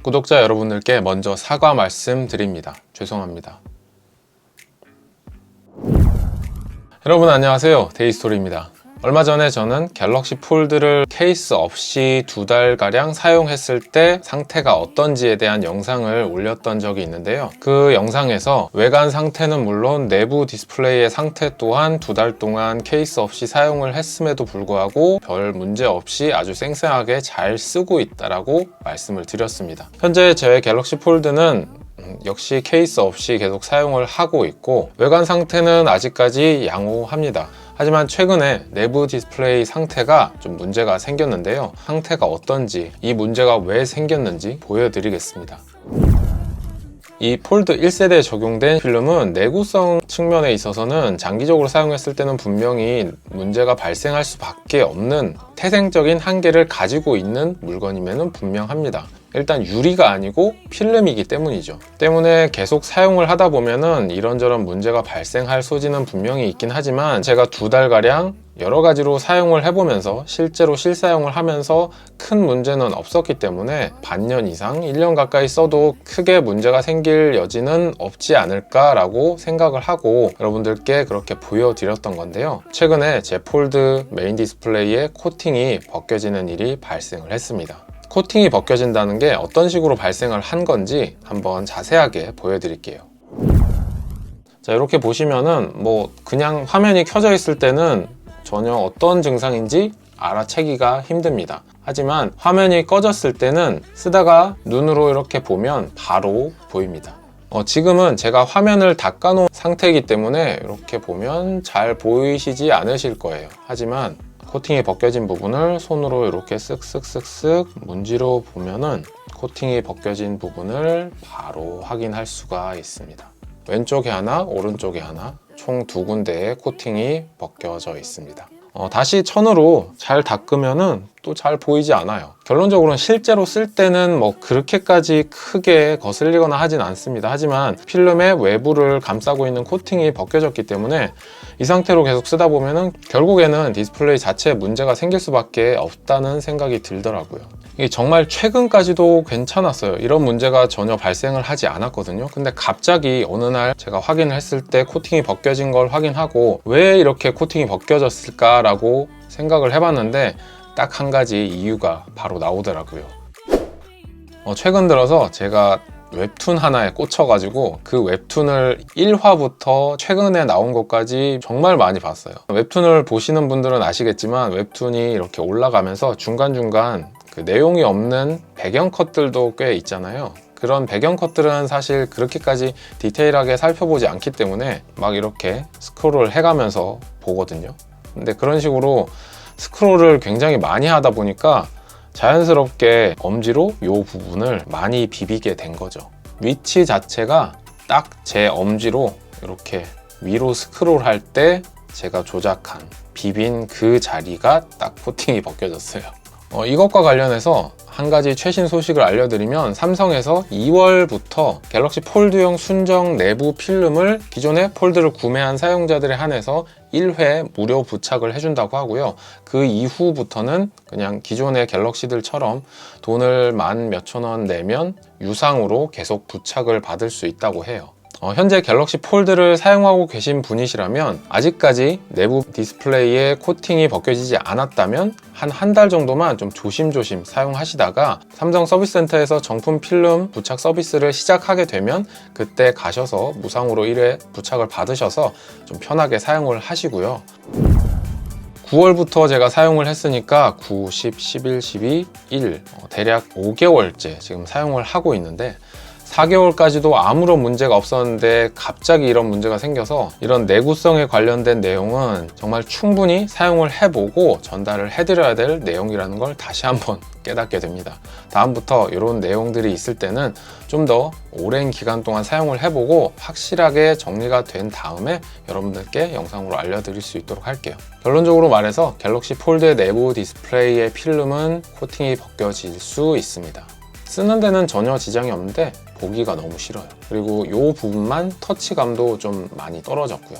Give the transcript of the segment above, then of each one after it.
구독자 여러분들께 먼저 사과 말씀드립니다. 죄송합니다. 여러분 안녕하세요. 데이스토리입니다. 얼마 전에 저는 갤럭시 폴드를 케이스 없이 2달가량 사용했을 때 상태가 어떤지에 대한 영상을 올렸던 적이 있는데요. 그 영상에서 외관 상태는 물론 내부 디스플레이의 상태 또한 2달 동안 케이스 없이 사용을 했음에도 불구하고 별 문제 없이 아주 쌩쌩하게 잘 쓰고 있다라고 말씀을 드렸습니다. 현재 제 갤럭시 폴드는 역시 케이스 없이 계속 사용을 하고 있고 외관 상태는 아직까지 양호합니다. 하지만 최근에 내부 디스플레이 상태가 좀 문제가 생겼는데요. 상태가 어떤지, 이 문제가 왜 생겼는지 보여드리겠습니다. 이 폴드 1세대에 적용된 필름은 내구성 측면에 있어서는 장기적으로 사용했을 때는 분명히 문제가 발생할 수밖에 없는 태생적인 한계를 가지고 있는 물건임에는 분명합니다. 일단 유리가 아니고 필름이기 때문이죠. 때문에 계속 사용을 하다 보면은 이런저런 문제가 발생할 소지는 분명히 있긴 하지만 제가 2달가량 여러 가지로 사용을 해보면서 실제로 실사용을 하면서 큰 문제는 없었기 때문에 반년 이상, 1년 가까이 써도 크게 문제가 생길 여지는 없지 않을까라고 생각을 하고 여러분들께 그렇게 보여드렸던 건데요. 최근에 제 폴드 메인 디스플레이에 코팅이 벗겨지는 일이 발생을 했습니다. 코팅이 벗겨진다는 게 어떤 식으로 발생을 한 건지 한번 자세하게 보여드릴게요. 자, 이렇게 보시면은 그냥 화면이 켜져 있을 때는 전혀 어떤 증상인지 알아채기가 힘듭니다. 하지만 화면이 꺼졌을 때는 쓰다가 눈으로 이렇게 보면 바로 보입니다. 지금은 제가 화면을 닦아놓은 상태이기 때문에 이렇게 보면 잘 보이시지 않으실 거예요. 하지만 코팅이 벗겨진 부분을 손으로 이렇게 쓱쓱쓱쓱 문지러 보면은 코팅이 벗겨진 부분을 바로 확인할 수가 있습니다. 왼쪽에 하나, 오른쪽에 하나, 총 2군데의 코팅이 벗겨져 있습니다. 다시 천으로 잘 닦으면은 또 잘 보이지 않아요. 결론적으로는 실제로 쓸 때는 그렇게까지 크게 거슬리거나 하진 않습니다. 하지만 필름의 외부를 감싸고 있는 코팅이 벗겨졌기 때문에 이 상태로 계속 쓰다 보면은 결국에는 디스플레이 자체에 문제가 생길 수밖에 없다는 생각이 들더라고요. 이게 정말 최근까지도 괜찮았어요. 이런 문제가 전혀 발생을 하지 않았거든요. 근데 갑자기 어느 날 제가 확인을 했을 때 코팅이 벗겨진 걸 확인하고 왜 이렇게 코팅이 벗겨졌을까라고 생각을 해봤는데 딱 한 가지 이유가 바로 나오더라고요. 최근 들어서 제가 웹툰 하나에 꽂혀가지고 그 웹툰을 1화부터 최근에 나온 것까지 정말 많이 봤어요. 웹툰을 보시는 분들은 아시겠지만 웹툰이 이렇게 올라가면서 중간중간 그 내용이 없는 배경 컷들도 꽤 있잖아요. 그런 배경 컷들은 사실 그렇게까지 디테일하게 살펴보지 않기 때문에 막 이렇게 스크롤을 해가면서 보거든요. 근데 그런 식으로 스크롤을 굉장히 많이 하다 보니까 자연스럽게 엄지로 이 부분을 많이 비비게 된 거죠. 위치 자체가 딱 제 엄지로 이렇게 위로 스크롤할 때 제가 조작한 비빈 그 자리가 딱 코팅이 벗겨졌어요. 이것과 관련해서 한 가지 최신 소식을 알려드리면 삼성에서 2월부터 갤럭시 폴드용 순정 내부 필름을 기존에 폴드를 구매한 사용자들에 한해서 1회 무료 부착을 해준다고 하고요. 그 이후부터는 그냥 기존의 갤럭시들처럼 돈을 10,000원 내면 유상으로 계속 부착을 받을 수 있다고 해요. 현재 갤럭시 폴드를 사용하고 계신 분이시라면 아직까지 내부 디스플레이에 코팅이 벗겨지지 않았다면 한 달 정도만 좀 조심조심 사용하시다가 삼성 서비스센터에서 정품 필름 부착 서비스를 시작하게 되면 그때 가셔서 무상으로 1회 부착을 받으셔서 좀 편하게 사용을 하시고요. 9월부터 제가 사용을 했으니까 9, 10, 11, 12, 1 대략 5개월째 지금 사용을 하고 있는데 4개월까지도 아무런 문제가 없었는데 갑자기 이런 문제가 생겨서 이런 내구성에 관련된 내용은 정말 충분히 사용을 해보고 전달을 해드려야 될 내용이라는 걸 다시 한번 깨닫게 됩니다. 다음부터 이런 내용들이 있을 때는 좀 더 오랜 기간 동안 사용을 해보고 확실하게 정리가 된 다음에 여러분들께 영상으로 알려드릴 수 있도록 할게요. 결론적으로 말해서 갤럭시 폴드의 내부 디스플레이의 필름은 코팅이 벗겨질 수 있습니다. 쓰는 데는 전혀 지장이 없는데 보기가 너무 싫어요. 그리고 이 부분만 터치감도 좀 많이 떨어졌고요.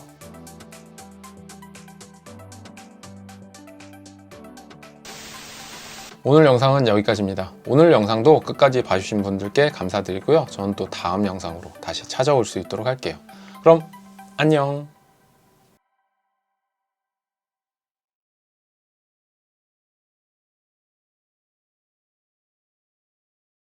오늘 영상은 여기까지입니다. 오늘 영상도 끝까지 봐주신 분들께 감사드리고요. 저는 또 다음 영상으로 다시 찾아올 수 있도록 할게요. 그럼 안녕.